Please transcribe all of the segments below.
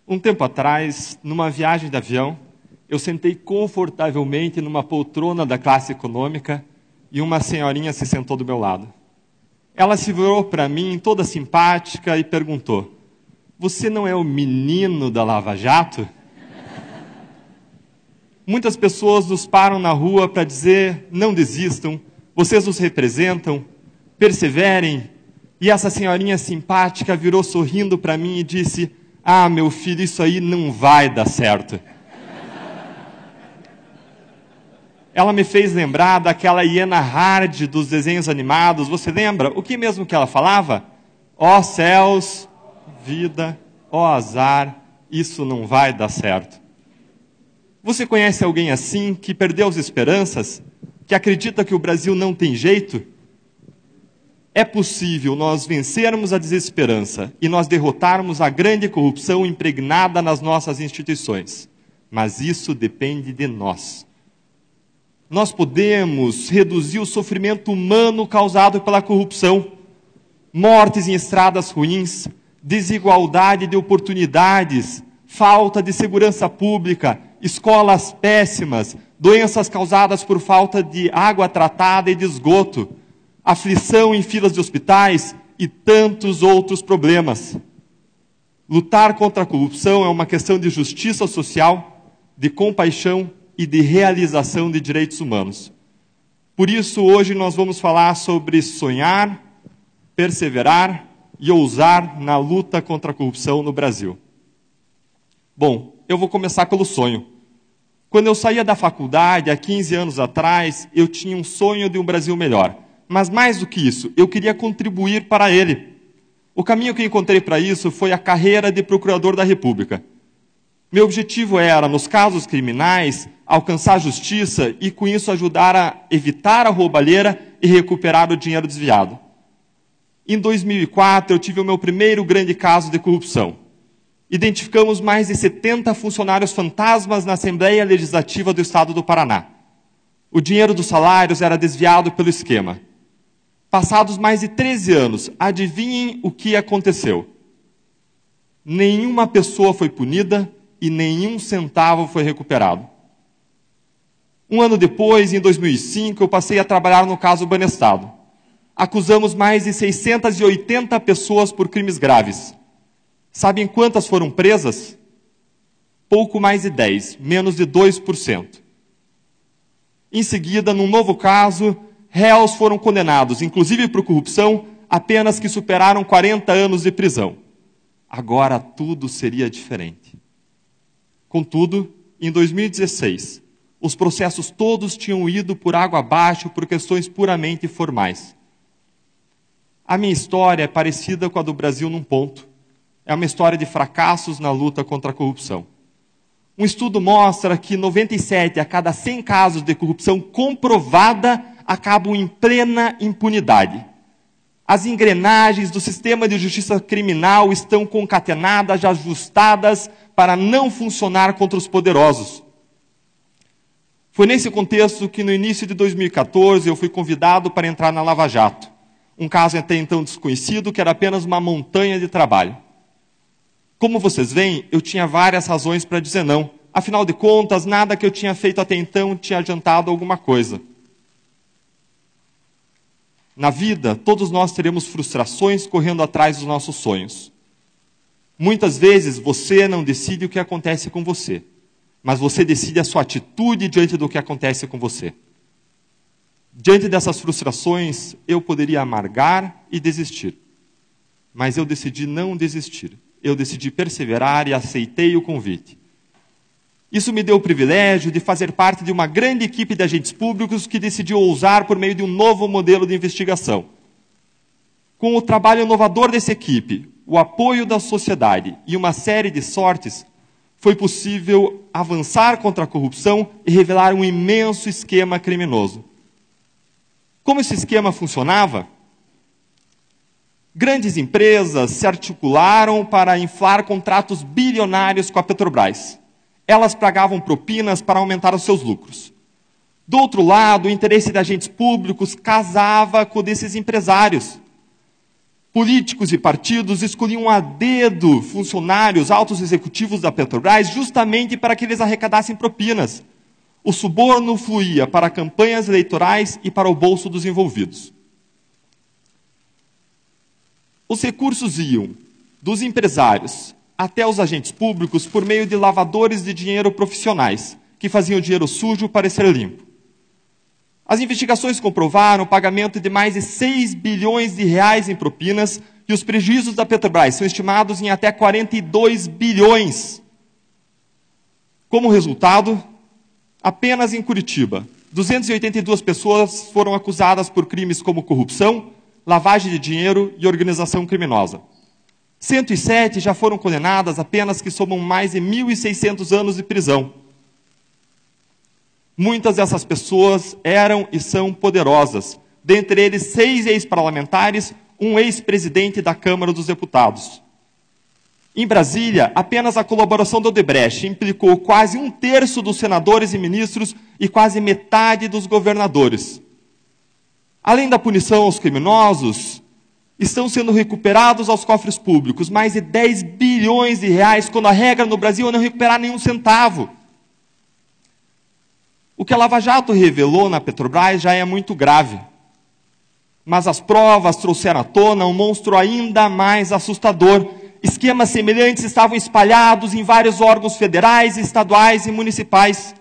Um tempo atrás, numa viagem de avião, eu sentei confortavelmente numa poltrona da classe econômica e uma senhorinha se sentou do meu lado. Ela se virou para mim, toda simpática, e perguntou: "Você não é o menino da Lava Jato?" Muitas pessoas nos param na rua para dizer: "Não desistam, vocês nos representam, perseverem." E essa senhorinha simpática virou sorrindo para mim e disse: "Ah, meu filho, isso aí não vai dar certo." Ela me fez lembrar daquela hiena Hard dos desenhos animados. Você lembra? O que mesmo que ela falava? Ó céus, vida, ó azar, isso não vai dar certo. Você conhece alguém assim, que perdeu as esperanças? Que acredita que o Brasil não tem jeito? É possível nós vencermos a desesperança e nós derrotarmos a grande corrupção impregnada nas nossas instituições. Mas isso depende de nós. Nós podemos reduzir o sofrimento humano causado pela corrupção, mortes em estradas ruins, desigualdade de oportunidades, falta de segurança pública, escolas péssimas, doenças causadas por falta de água tratada e de esgoto, aflição em filas de hospitais e tantos outros problemas. Lutar contra a corrupção é uma questão de justiça social, de compaixão e de realização de direitos humanos. Por isso, hoje nós vamos falar sobre sonhar, perseverar e ousar na luta contra a corrupção no Brasil. Bom, eu vou começar pelo sonho. Quando eu saía da faculdade, há 15 anos atrás, eu tinha um sonho de um Brasil melhor. Mas mais do que isso, eu queria contribuir para ele. O caminho que eu encontrei para isso foi a carreira de procurador da República. Meu objetivo era, nos casos criminais, alcançar a justiça e, com isso, ajudar a evitar a roubalheira e recuperar o dinheiro desviado. Em 2004, eu tive o meu primeiro grande caso de corrupção. Identificamos mais de 70 funcionários fantasmas na Assembleia Legislativa do Estado do Paraná. O dinheiro dos salários era desviado pelo esquema. Passados mais de 13 anos, adivinhem o que aconteceu? Nenhuma pessoa foi punida e nenhum centavo foi recuperado. Um ano depois, em 2005, eu passei a trabalhar no caso Banestado. Acusamos mais de 680 pessoas por crimes graves. Sabem quantas foram presas? Pouco mais de 10, menos de 2%. Em seguida, num novo caso, réus foram condenados, inclusive por corrupção, a penas que superaram 40 anos de prisão. Agora tudo seria diferente. Contudo, em 2016, os processos todos tinham ido por água abaixo por questões puramente formais. A minha história é parecida com a do Brasil num ponto. É uma história de fracassos na luta contra a corrupção. Um estudo mostra que 97 a cada 100 casos de corrupção comprovada acabam em plena impunidade. As engrenagens do sistema de justiça criminal estão concatenadas, ajustadas para não funcionar contra os poderosos. Foi nesse contexto que, no início de 2014, eu fui convidado para entrar na Lava Jato, um caso até então desconhecido, que era apenas uma montanha de trabalho. Como vocês veem, eu tinha várias razões para dizer não. Afinal de contas, nada que eu tinha feito até então tinha adiantado alguma coisa. Na vida, todos nós teremos frustrações correndo atrás dos nossos sonhos. Muitas vezes você não decide o que acontece com você, mas você decide a sua atitude diante do que acontece com você. Diante dessas frustrações, eu poderia amargar e desistir. Mas eu decidi não desistir. Eu decidi perseverar e aceitei o convite. Isso me deu o privilégio de fazer parte de uma grande equipe de agentes públicos que decidiu ousar por meio de um novo modelo de investigação. Com o trabalho inovador dessa equipe, o apoio da sociedade e uma série de sortes, foi possível avançar contra a corrupção e revelar um imenso esquema criminoso. Como esse esquema funcionava? Grandes empresas se articularam para inflar contratos bilionários com a Petrobras. Elas pagavam propinas para aumentar os seus lucros. Do outro lado, o interesse de agentes públicos casava com o desses empresários. políticos e partidos escolhiam a dedo funcionários, altos executivos da Petrobras, justamente para que eles arrecadassem propinas. O suborno fluía para campanhas eleitorais e para o bolso dos envolvidos. Os recursos iam dos empresários até os agentes públicos por meio de lavadores de dinheiro profissionais, que faziam o dinheiro sujo parecer limpo. As investigações comprovaram o pagamento de mais de 6 bilhões de reais em propinas e os prejuízos da Petrobras são estimados em até 42 bilhões. Como resultado, apenas em Curitiba, 282 pessoas foram acusadas por crimes como corrupção, lavagem de dinheiro e organização criminosa. 107 já foram condenadas a penas que somam mais de 1.600 anos de prisão. Muitas dessas pessoas eram e são poderosas, dentre eles 6 ex-parlamentares, um ex-presidente da Câmara dos Deputados. Em Brasília, apenas a colaboração da Odebrecht implicou quase 1/3 dos senadores e ministros e quase metade dos governadores. Além da punição aos criminosos, estão sendo recuperados aos cofres públicos mais de 10 bilhões de reais, quando a regra no Brasil é não recuperar nenhum centavo. O que a Lava Jato revelou na Petrobras já é muito grave. Mas as provas trouxeram à tona um monstro ainda mais assustador. Esquemas semelhantes estavam espalhados em vários órgãos federais, estaduais e municipais.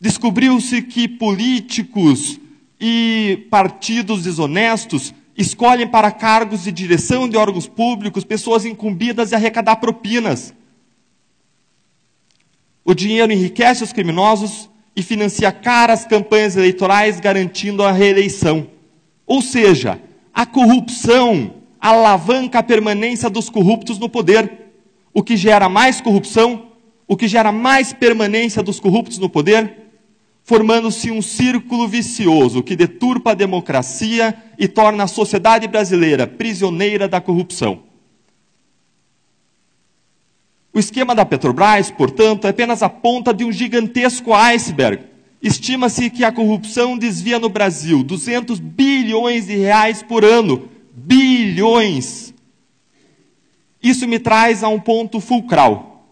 Descobriu-se que políticos e partidos desonestos escolhem para cargos de direção de órgãos públicos pessoas incumbidas de arrecadar propinas. O dinheiro enriquece os criminosos e financia caras campanhas eleitorais garantindo a reeleição. Ou seja, a corrupção alavanca a permanência dos corruptos no poder, o que gera mais corrupção, o que gera mais permanência dos corruptos no poder, formando-se um círculo vicioso que deturpa a democracia e torna a sociedade brasileira prisioneira da corrupção. O esquema da Petrobras, portanto, é apenas a ponta de um gigantesco iceberg. Estima-se que a corrupção desvia no Brasil 200 bilhões de reais por ano. Bilhões! Isso me traz a um ponto fulcral.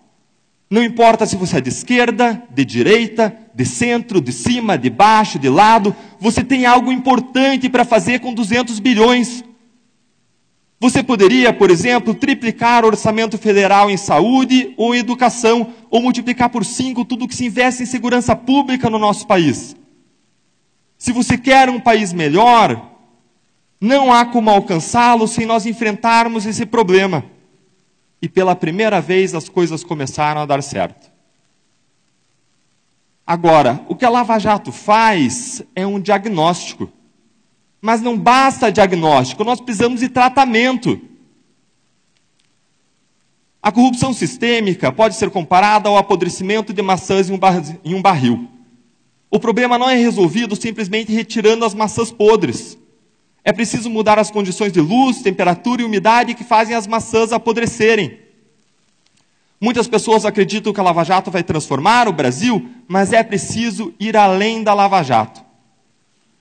Não importa se você é de esquerda, de direita, de centro, de cima, de baixo, de lado, você tem algo importante para fazer com 200 bilhões. Você poderia, por exemplo, triplicar o orçamento federal em saúde ou em educação, ou multiplicar por 5 tudo que se investe em segurança pública no nosso país. Se você quer um país melhor, não há como alcançá-lo sem nós enfrentarmos esse problema. E pela primeira vez as coisas começaram a dar certo. Agora, o que a Lava Jato faz é um diagnóstico. Mas não basta diagnóstico, nós precisamos de tratamento. A corrupção sistêmica pode ser comparada ao apodrecimento de maçãs em um barril. O problema não é resolvido simplesmente retirando as maçãs podres. É preciso mudar as condições de luz, temperatura e umidade que fazem as maçãs apodrecerem. Muitas pessoas acreditam que a Lava Jato vai transformar o Brasil, mas é preciso ir além da Lava Jato.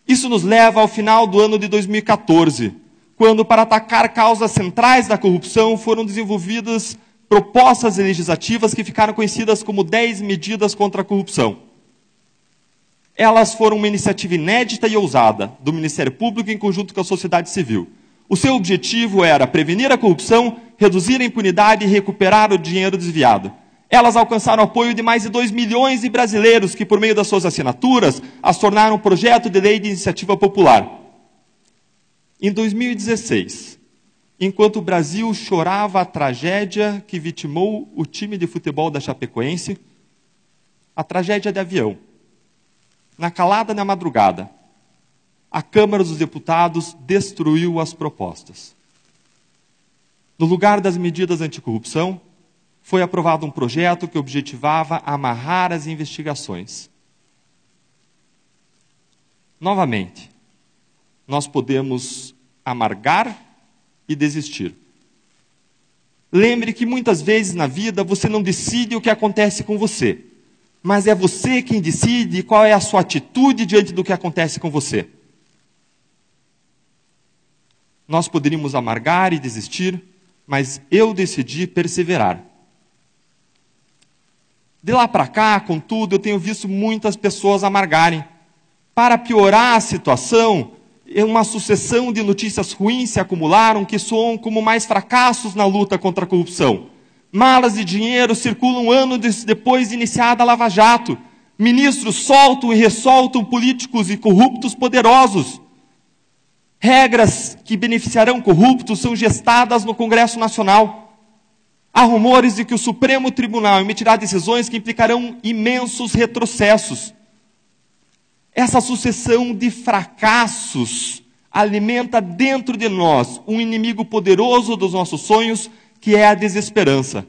Isso nos leva ao final do ano de 2014, quando, para atacar causas centrais da corrupção, foram desenvolvidas propostas legislativas que ficaram conhecidas como 10 medidas contra a corrupção. Elas foram uma iniciativa inédita e ousada do Ministério Público em conjunto com a sociedade civil. O seu objetivo era prevenir a corrupção, reduzir a impunidade e recuperar o dinheiro desviado. Elas alcançaram o apoio de mais de 2 milhões de brasileiros que, por meio das suas assinaturas, as tornaram um projeto de lei de iniciativa popular. Em 2016, enquanto o Brasil chorava a tragédia que vitimou o time de futebol da Chapecoense, a tragédia de avião, na calada da madrugada, a Câmara dos Deputados destruiu as propostas. No lugar das medidas anticorrupção, foi aprovado um projeto que objetivava amarrar as investigações. Novamente, nós podemos amargar e desistir. Lembre que muitas vezes na vida você não decide o que acontece com você, mas é você quem decide qual é a sua atitude diante do que acontece com você. Nós poderíamos amargar e desistir, mas eu decidi perseverar. De lá para cá, contudo, eu tenho visto muitas pessoas amargarem. Para piorar a situação, uma sucessão de notícias ruins se acumularam que soam como mais fracassos na luta contra a corrupção. Malas de dinheiro circulam anos depois de iniciada a Lava Jato. Ministros soltam e ressoltam políticos e corruptos poderosos. Regras que beneficiarão corruptos são gestadas no Congresso Nacional. Há rumores de que o Supremo Tribunal emitirá decisões que implicarão imensos retrocessos. Essa sucessão de fracassos alimenta dentro de nós um inimigo poderoso dos nossos sonhos, que é a desesperança.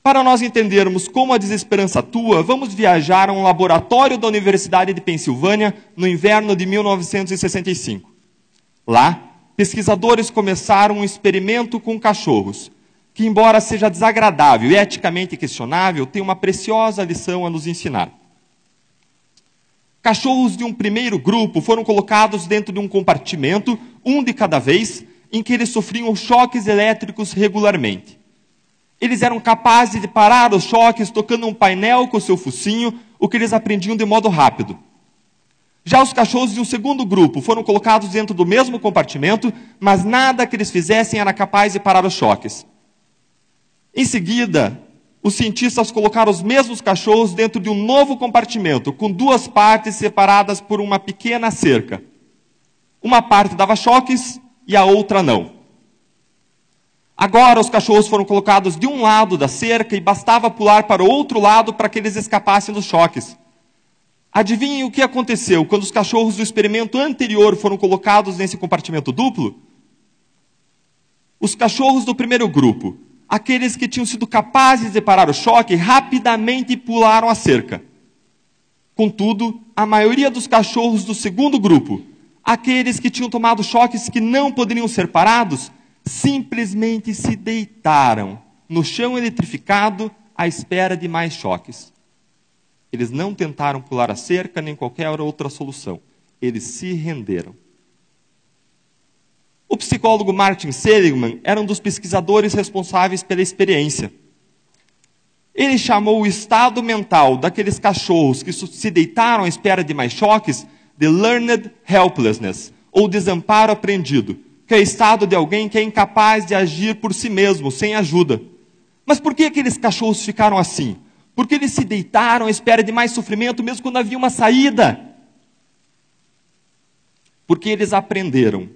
Para nós entendermos como a desesperança atua, vamos viajar a um laboratório da Universidade de Pensilvânia no inverno de 1965. Lá, pesquisadores começaram um experimento com cachorros, que, embora seja desagradável e eticamente questionável, tem uma preciosa lição a nos ensinar. Cachorros de um primeiro grupo foram colocados dentro de um compartimento, um de cada vez, em que eles sofriam choques elétricos regularmente. Eles eram capazes de parar os choques tocando um painel com o seu focinho, o que eles aprendiam de modo rápido. Já os cachorros de um segundo grupo foram colocados dentro do mesmo compartimento, mas nada que eles fizessem era capaz de parar os choques. Em seguida, os cientistas colocaram os mesmos cachorros dentro de um novo compartimento, com duas partes separadas por uma pequena cerca. Uma parte dava choques e a outra não. Agora os cachorros foram colocados de um lado da cerca e bastava pular para o outro lado para que eles escapassem dos choques. Adivinhem o que aconteceu quando os cachorros do experimento anterior foram colocados nesse compartimento duplo? Os cachorros do primeiro grupo, aqueles que tinham sido capazes de parar o choque, rapidamente pularam a cerca. Contudo, a maioria dos cachorros do segundo grupo, aqueles que tinham tomado choques que não poderiam ser parados, simplesmente se deitaram no chão eletrificado à espera de mais choques. Eles não tentaram pular a cerca nem qualquer outra solução. Eles se renderam. O psicólogo Martin Seligman era um dos pesquisadores responsáveis pela experiência. Ele chamou o estado mental daqueles cachorros que se deitaram à espera de mais choques de learned helplessness, ou desamparo aprendido, que é o estado de alguém que é incapaz de agir por si mesmo, sem ajuda. Mas por que aqueles cachorros ficaram assim? Porque eles se deitaram à espera de mais sofrimento, mesmo quando havia uma saída. Porque eles aprenderam.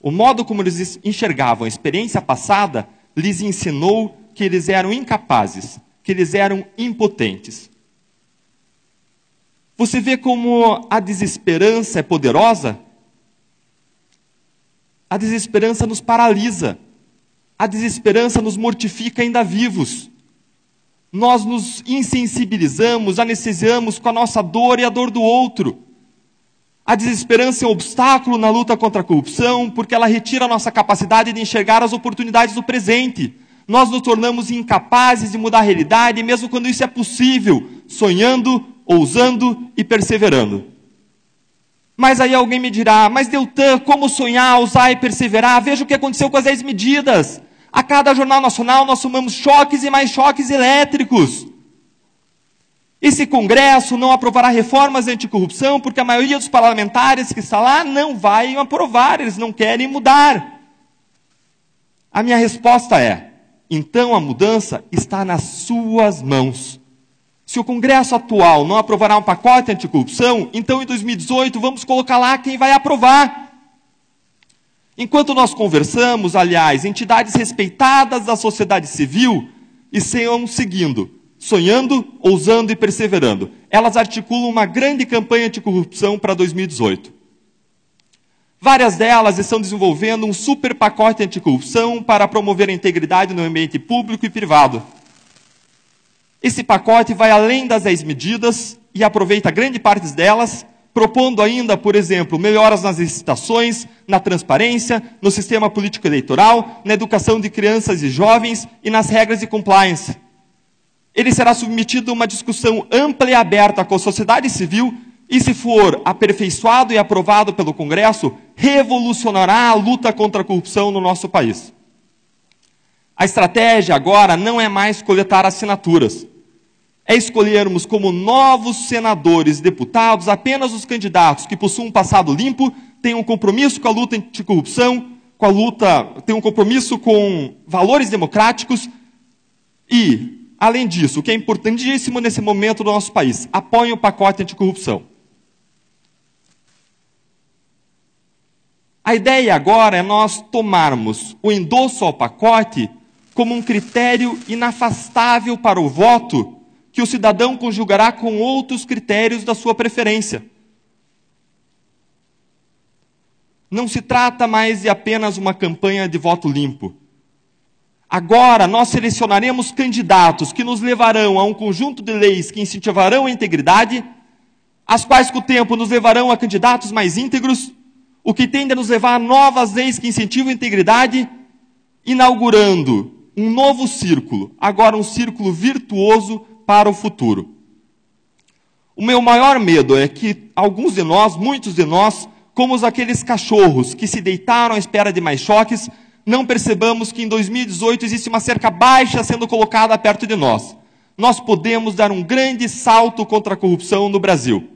O modo como eles enxergavam a experiência passada lhes ensinou que eles eram incapazes, que eles eram impotentes. Você vê como a desesperança é poderosa? A desesperança nos paralisa. A desesperança nos mortifica ainda vivos. Nós nos insensibilizamos, anestesiamos com a nossa dor e a dor do outro. A desesperança é um obstáculo na luta contra a corrupção, porque ela retira a nossa capacidade de enxergar as oportunidades do presente. Nós nos tornamos incapazes de mudar a realidade, mesmo quando isso é possível, sonhando, ousando e perseverando. Mas aí alguém me dirá, mas Deltan, como sonhar, ousar e perseverar? Veja o que aconteceu com as 10 medidas. A cada jornal nacional nós tomamos choques e mais choques elétricos. Esse Congresso não aprovará reformas anticorrupção porque a maioria dos parlamentares que está lá não vai aprovar, eles não querem mudar. A minha resposta é, então a mudança está nas suas mãos. Se o Congresso atual não aprovará um pacote anticorrupção, então em 2018 vamos colocar lá quem vai aprovar. Enquanto nós conversamos, aliás, entidades respeitadas da sociedade civil estão seguindo, sonhando, ousando e perseverando. Elas articulam uma grande campanha anticorrupção para 2018. Várias delas estão desenvolvendo um super pacote anticorrupção para promover a integridade no ambiente público e privado. Esse pacote vai além das 10 medidas e aproveita grande parte delas, propondo ainda, por exemplo, melhoras nas licitações, na transparência, no sistema político eleitoral, na educação de crianças e jovens e nas regras de compliance. Ele será submetido a uma discussão ampla e aberta com a sociedade civil, E se for aperfeiçoado e aprovado pelo Congresso, revolucionará a luta contra a corrupção no nosso país. A estratégia agora não é mais coletar assinaturas. É escolhermos como novos senadores e deputados apenas os candidatos que possuem um passado limpo, tenham um compromisso com a luta anticorrupção, têm um compromisso com valores democráticos e, além disso, o que é importantíssimo nesse momento do nosso país, apoiem o pacote anticorrupção. A ideia agora é nós tomarmos o endosso ao pacote como um critério inafastável para o voto que o cidadão conjugará com outros critérios da sua preferência. Não se trata mais de apenas uma campanha de voto limpo. Agora nós selecionaremos candidatos que nos levarão a um conjunto de leis que incentivarão a integridade, as quais com o tempo nos levarão a candidatos mais íntegros, o que tende a nos levar a novas leis que incentivam a integridade, inaugurando um novo círculo, agora um círculo virtuoso para o futuro. O meu maior medo é que alguns de nós, muitos de nós, como aqueles cachorros que se deitaram à espera de mais choques, não percebamos que em 2018 existe uma cerca baixa sendo colocada perto de nós. Nós podemos dar um grande salto contra a corrupção no Brasil.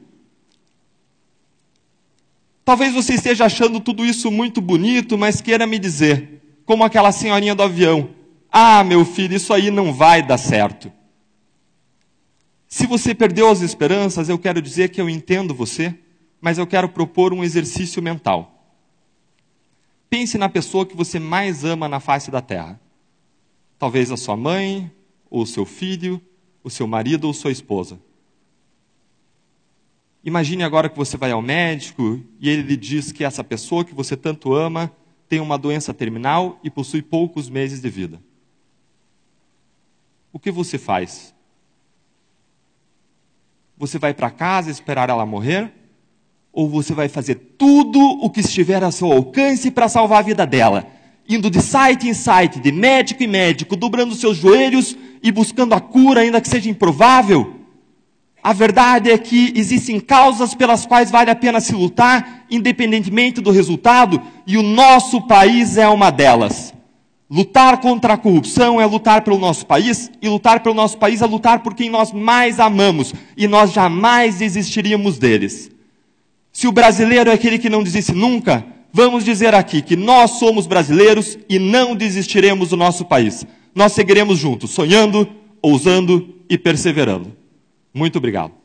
Talvez você esteja achando tudo isso muito bonito, mas queira me dizer, como aquela senhorinha do avião, ah, meu filho, isso aí não vai dar certo. Se você perdeu as esperanças, eu quero dizer que eu entendo você, mas eu quero propor um exercício mental. Pense na pessoa que você mais ama na face da terra. Talvez a sua mãe, ou o seu filho, o seu marido ou sua esposa. Imagine agora que você vai ao médico e ele lhe diz que essa pessoa que você tanto ama tem uma doença terminal e possui poucos meses de vida. O que você faz? Você vai para casa esperar ela morrer? Ou você vai fazer tudo o que estiver a seu alcance para salvar a vida dela? Indo de site em site, de médico em médico, dobrando seus joelhos e buscando a cura, ainda que seja improvável? A verdade é que existem causas pelas quais vale a pena se lutar, independentemente do resultado, e o nosso país é uma delas. Lutar contra a corrupção é lutar pelo nosso país, e lutar pelo nosso país é lutar por quem nós mais amamos, e nós jamais desistiríamos deles. Se o brasileiro é aquele que não desiste nunca, vamos dizer aqui que nós somos brasileiros e não desistiremos do nosso país. Nós seguiremos juntos, sonhando, ousando e perseverando. Muito obrigado.